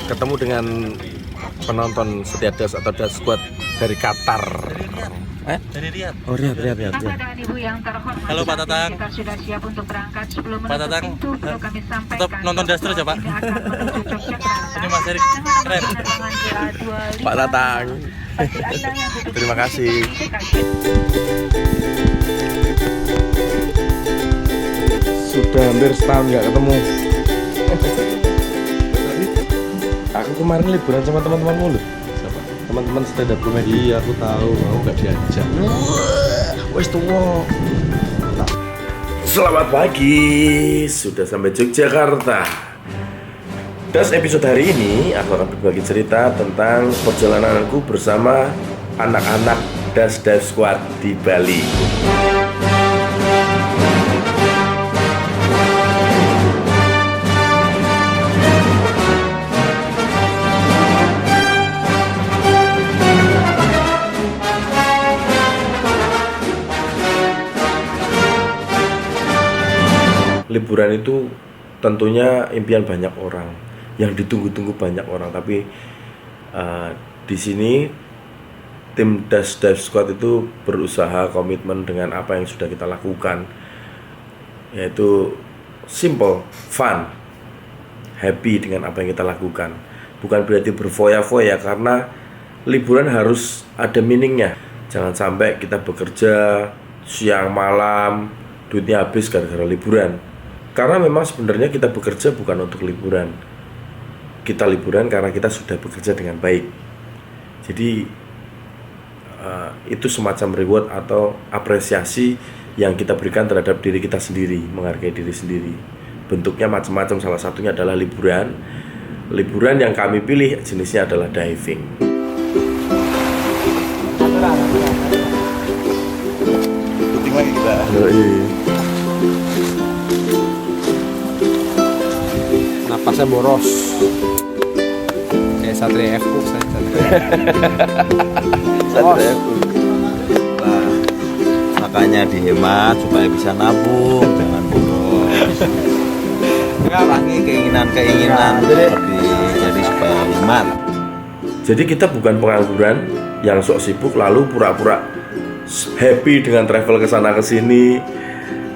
ketemu dengan penonton setia Das atau Das Squad dari Qatar. Dari Riyadh. Oh, Riyadh. Halo Pak Tatang. Pak Tatang, tetap nonton Das terus ya Pak. Ini Mas Erik, keren. Pak Tatang, terima kasih. Sudah hampir setahun nggak ketemu. Aku kemarin liburan sama teman-temanmu loh. Teman-teman stand up comedy. Iya, aku tahu, aku nggak diajak. Wes tuwo. Selamat pagi, sudah sampai Yogyakarta. Das episode hari ini aku akan berbagi cerita tentang perjalananku bersama anak-anak Das Dive Squad di Bali. Liburan itu tentunya impian banyak orang, yang ditunggu-tunggu banyak orang. Tapi di sini tim Das Dive Squad itu berusaha komitmen dengan apa yang sudah kita lakukan, yaitu simple, fun, happy dengan apa yang kita lakukan. Bukan berarti berfoya-foya, karena liburan harus ada meaningnya. Jangan sampai kita bekerja siang malam, duitnya habis gara-gara liburan. Karena memang sebenarnya kita bekerja bukan untuk liburan. Kita liburan karena kita sudah bekerja dengan baik. Jadi itu semacam reward atau apresiasi yang kita berikan terhadap diri kita sendiri, menghargai diri sendiri. Bentuknya macam-macam, salah satunya adalah liburan. Liburan yang kami pilih jenisnya adalah diving. Puting lagi kita. Napasnya boros kayak Satria FU Nah, makanya dihemat supaya bisa nabung, jangan boros. Enggak lagi keinginan seperti jadi supaya hemat. Jadi kita bukan pengangguran yang sok sibuk lalu pura-pura happy dengan travel ke sana ke sini.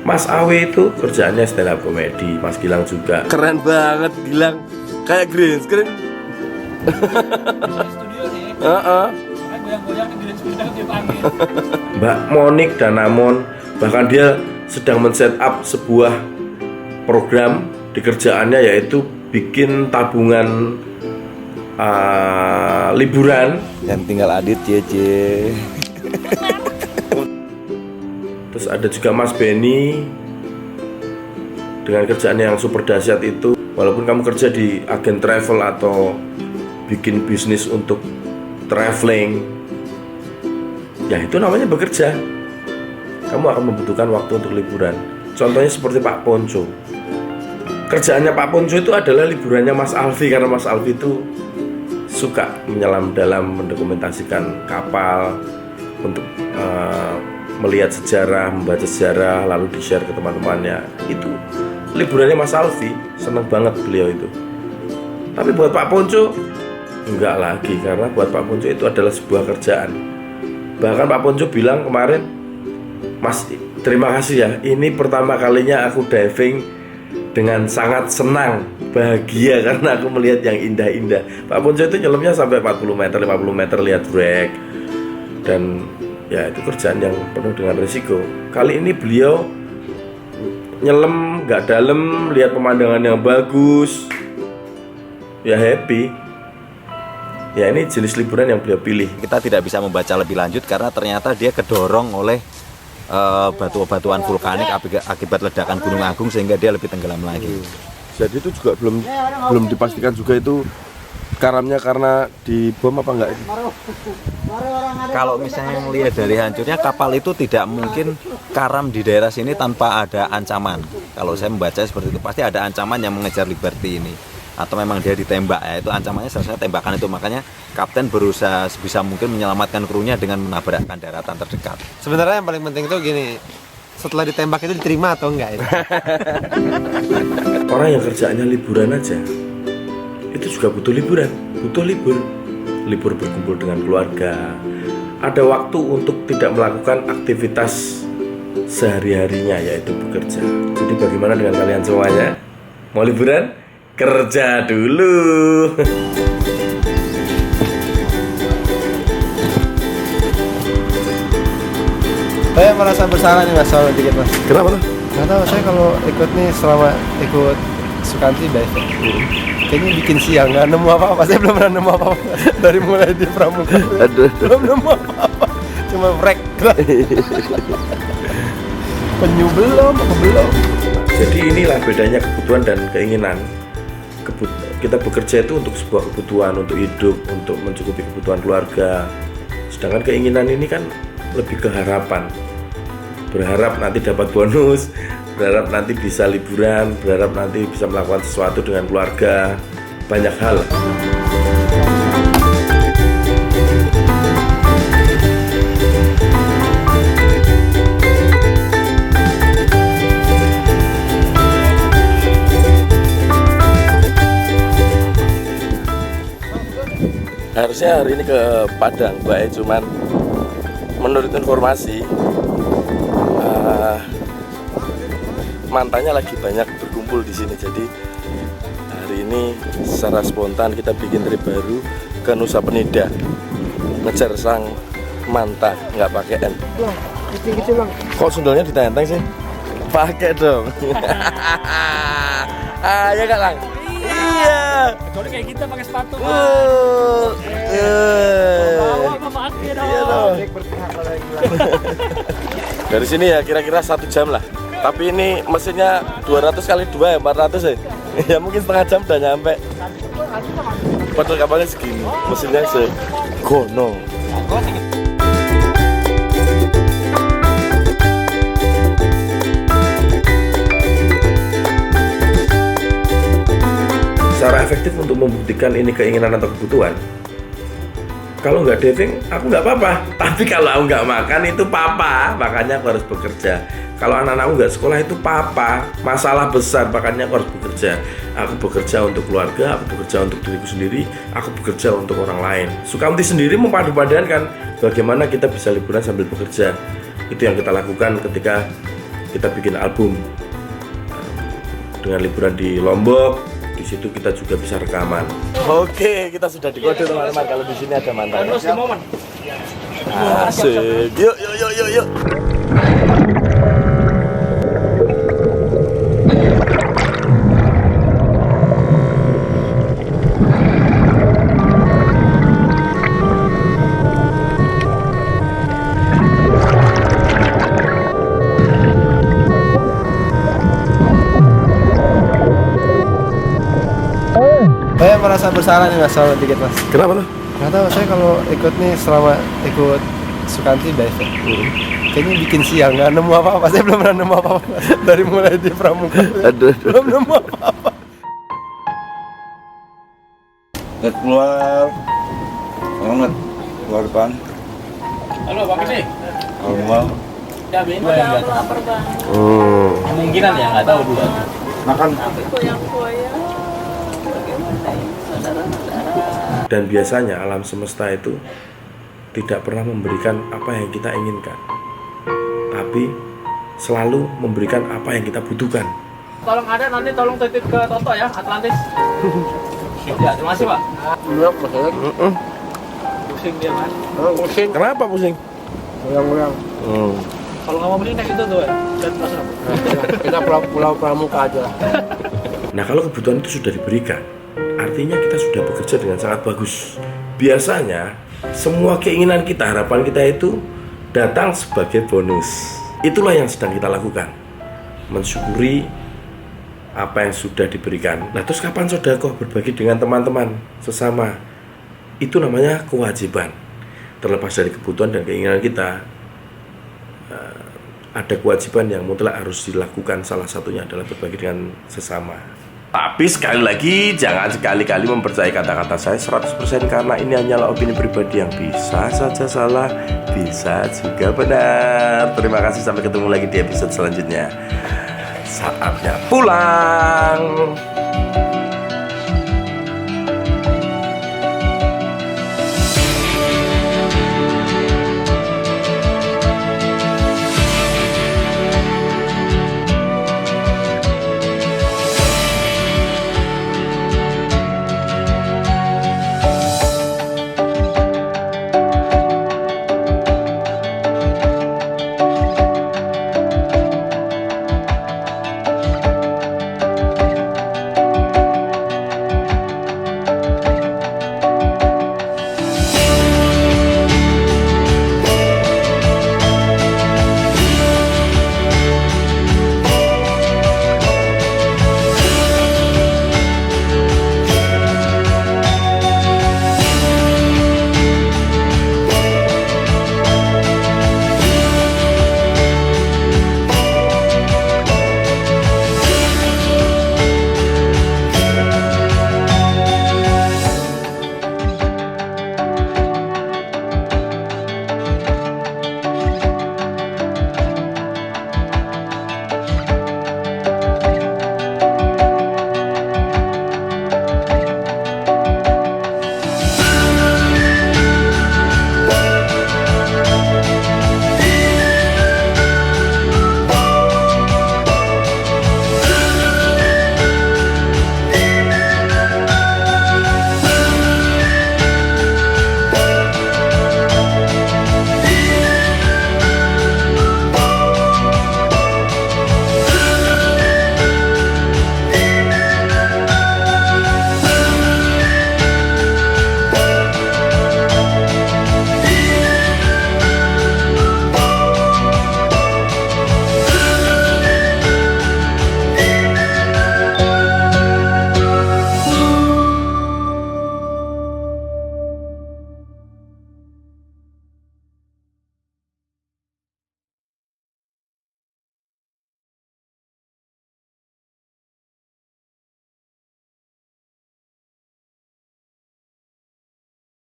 Mas Awe itu kerjaannya stand up comedy, Mas Gilang juga. Keren banget Gilang, kayak green screen. Mbak Monik dan Namon, bahkan dia sedang men-set up sebuah program di kerjaannya, yaitu bikin tabungan liburan. Dan tinggal Adit JJ. Terus ada juga Mas Benny dengan kerjaan yang super dahsyat itu. Walaupun kamu kerja di agen travel atau bikin bisnis untuk traveling, ya itu namanya bekerja. Kamu akan membutuhkan waktu untuk liburan. Contohnya seperti Pak Ponco. Kerjaannya Pak Ponco itu adalah liburannya Mas Alfi, karena Mas Alfi itu suka menyelam dalam, mendokumentasikan kapal untuk melihat sejarah, membaca sejarah, lalu di-share ke teman-temannya. Itu liburannya Mas Alfi, seneng banget beliau itu. Tapi buat Pak Ponco, enggak lagi, karena buat Pak Ponco itu adalah sebuah kerjaan. Bahkan Pak Ponco bilang kemarin, Mas, terima kasih ya, ini pertama kalinya aku diving dengan sangat senang, bahagia karena aku melihat yang indah-indah. Pak Ponco itu nyelamnya sampai 40 meter, 50 meter lihat wreck. Dan ya itu kerjaan yang penuh dengan risiko. Kali ini beliau nyelam nggak dalam, lihat pemandangan yang bagus, ya happy. Ya ini jenis liburan yang beliau pilih. Kita tidak bisa membaca lebih lanjut karena ternyata dia kedorong oleh batu-batuan vulkanik akibat ledakan Gunung Agung, sehingga dia lebih tenggelam lagi. Jadi itu juga belum dipastikan juga itu karamnya karena dibom apa enggak? Kalau misalnya melihat dari hancurnya kapal itu, tidak mungkin karam di daerah sini tanpa ada ancaman. Kalau saya membaca seperti itu, pasti ada ancaman yang mengejar Liberty ini. Atau memang dia ditembak, ya itu ancamannya seharusnya tembakan itu. Makanya kapten berusaha sebisa mungkin menyelamatkan krunya dengan menabrakkan daratan terdekat. Sebenarnya yang paling penting itu gini, setelah ditembak itu diterima atau enggak itu? Orang yang kerjaannya liburan aja itu itu juga butuh liburan, butuh libur berkumpul dengan keluarga, ada waktu untuk tidak melakukan aktivitas sehari-harinya yaitu bekerja. Jadi bagaimana dengan kalian semuanya? Mau liburan? Kerja dulu. Saya merasa bersalah nih mas, soal dikit mas. Kenapa tuh? Nggak tahu, saya kalau ikut nih selama ikut Sukanti diver, kayaknya bikin siang nggak nemu apa-apa. Saya belum pernah nemu apa-apa dari mulai di pramuka. Belum nemu apa-apa, cuma wreck. Penyu belum, apa belum. Jadi inilah bedanya kebutuhan dan keinginan. Kita bekerja itu untuk sebuah kebutuhan, untuk hidup, untuk mencukupi kebutuhan keluarga. Sedangkan keinginan ini kan lebih ke harapan. Berharap nanti dapat bonus, berharap nanti bisa liburan, berharap nanti bisa melakukan sesuatu dengan keluarga. Banyak hal. Harusnya hari ini ke Padang, Mbak, cuman menurut informasi mantannya lagi banyak berkumpul di sini. Jadi hari ini secara spontan kita bikin trip baru ke Nusa Penida, ngejar sang mantan, nggak pakai N. Kecil-kecil bang. Kok sundalnya ditenteng sih? Pakai dong. Ya nggak Lang? Iya. Kalau kayak kita pakai sepatu. Iya loh. Dari sini ya kira-kira 1 jam lah. Tapi ini mesinnya 200 kali 2 ya, 400 ya. Ya mungkin setengah jam udah nyampe. Padahal kapalnya segini, mesinnya segono. Cara efektif untuk membuktikan ini keinginan atau kebutuhan, kalau nggak diving, aku nggak apa-apa. Tapi kalau aku nggak makan itu papa, makanya aku harus bekerja. Kalau anak-anakku nggak sekolah itu papa, masalah besar, makanya aku harus bekerja. Aku bekerja untuk keluarga, aku bekerja untuk diriku sendiri, aku bekerja untuk orang lain. Sukamti sendiri mempadu-padankan bagaimana kita bisa liburan sambil bekerja. Itu yang kita lakukan ketika kita bikin album. Dengan liburan di Lombok, di situ kita juga bisa rekaman. Oke, kita sudah di kode teman-teman. Kalau di sini ada mantan. Asik. Yuk. Saya merasa bersalah nih mas, soal dikit mas. Kenapa tuh? Nggak tahu, saya kalau ikut nih selama ikut Sukanti diver, kayaknya bikin siang nggak nemu apa-apa. Saya belum pernah nemu apa-apa dari mulai di pramuka. Belum nemu apa-apa. Keluar banget, keluar depan. Halo, Bang Gede. Kalau Ya, Beno yang lapar, Bang. Kemungkinan ya, nggak tahu dulu. makan Dan biasanya alam semesta itu tidak pernah memberikan apa yang kita inginkan, tapi selalu memberikan apa yang kita butuhkan. Tolong ada nanti tolong titip ke Toto ya, Atlantis. Ya, terima kasih, Pak. Pusing dia, Mas. Pusing, Kenapa pusing? ulang-ulang. Kalau nggak mau pusing naik itu tuh, ya. Dan masuk. Kita pulau pramuka aja. Nah, kalau kebutuhan itu sudah diberikan, artinya kita sudah bekerja dengan sangat bagus. Biasanya semua keinginan kita, harapan kita itu datang sebagai bonus. Itulah yang sedang kita lakukan, mensyukuri apa yang sudah diberikan. Nah, terus kapan sedekah berbagi dengan teman-teman sesama? Itu namanya kewajiban. Terlepas dari kebutuhan dan keinginan kita, ada kewajiban yang mutlak harus dilakukan. Salah satunya adalah berbagi dengan sesama. Tapi sekali lagi, jangan sekali-kali mempercayai kata-kata saya 100% karena ini hanyalah opini pribadi yang bisa saja salah, bisa juga benar. Terima kasih, sampai ketemu lagi di episode selanjutnya. Saatnya pulang.